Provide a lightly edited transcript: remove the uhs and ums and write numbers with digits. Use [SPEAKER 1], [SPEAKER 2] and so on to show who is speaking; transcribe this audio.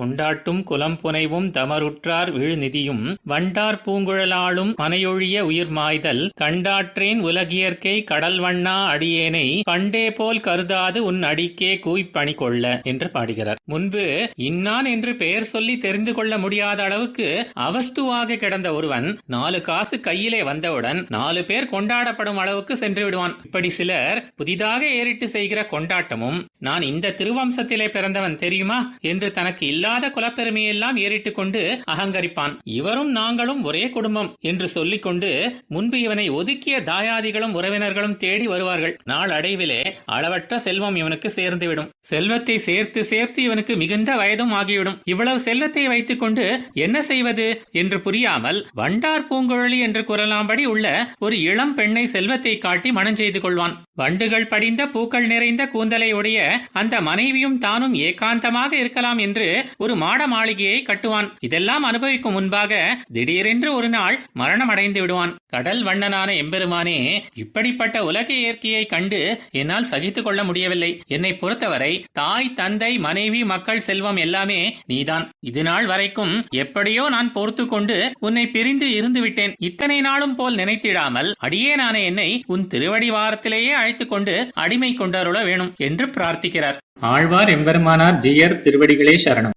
[SPEAKER 1] கொண்டாட்டும் குலம் புனைவும் தமருற்றார் விழுநிதியும் வண்டார் பூங்குழலாளும் மனையொழிய உயிர் மாய்தல் கண்டாற்றேன் உலகியற்கை கடல் வண்ணா அடியேனை பண்டே போல் கருதாது உன் அடிக்கே கூய்ப்பணி கொள்ள என்று பாடுகிறார். முன்பு இன்னான் என்று பெயர் சொல்லி தெரிந்து கொள்ள முடியாத அளவுக்கு அவஸ்துவாக கிடந்த ஒருவன் 4 காசு கையிலே வந்தவுடன் 4 பேர் கொண்டாடப்படும் அளவுக்கு சென்று விடுவான். இப்படி சிலர் புதிதாக ஏறிட்டு செய்கிற கொண்டாட்டமும் நான் இந்த திருவம்சத்திலே பிறந்தவன் தெரியுமா என்று தனக்கு இல்லாத குலப்பெருமையெல்லாம் ஏறிட்டு கொண்டு அகங்கரிப்பான். இவரும் நாங்களும் ஒரே குடும்பம் என்று சொல்லிக் கொண்டு முன்பு இவனை ஒதுக்கிய தாயாதிகளும் உறவினர்களும் தேடி வருவார்கள். நாள் அடைவிலே அளவற்ற செல்வம் இவனுக்கு சேர்ந்துவிடும். செல்வத்தை சேர்த்து சேர்த்து இவனுக்கு மிகுந்த வயதும் ஆகிவிடும். இவ்வளவு செல்வத்தை வைத்துக் கொண்டு என்ன செய்வது என்று புரியாமல் வண்டார் பூங்குழலி என்று கூறலாம்படி உள்ள ஒரு இளம் பெண்ணை செல்வத்தை காட்டி மனம் செய்து கொள்வான். வண்டுகள் படிந்த பூக்கள் நிறைந்த கூந்தலை உடைய அந்த மனைவியும் தானும் ஏகாந்தமாக இருக்கலாம் என்று ஒரு மாட மாளிகையை கட்டுவான். இதெல்லாம் அனுபவிக்கும் முன்பாக திடீரென்று ஒரு நாள் மரணம் அடைந்து விடுவான். கடல் வண்ணனான எம்பெருமானே, இப்படிப்பட்ட உலக இயற்கையை கண்டு என்னால் சகித்துக் கொள்ள முடியவில்லை. என்னை பொறுத்தவரை தாய், தந்தை, மனைவி, மக்கள், செல்வம் எல்லாமே நீதான். இது நாள் வரைக்கும் எப்படியோ நான் பொறுத்து கொண்டு உன்னை பிரிந்து இருந்து விட்டேன். இத்தனை நாளும் போல் நினைத்திடாமல் அடியேனான என்னை உன் திருவடிவாரத்திலேயே அழைத்துக் கொண்டு அடிமை கொண்டருள வேணும் என்று பிரார்த்திக்கிறார். ஆழ்வார் எம்பெருமானார் ஜீயர் திருவடிகளே சரணம்.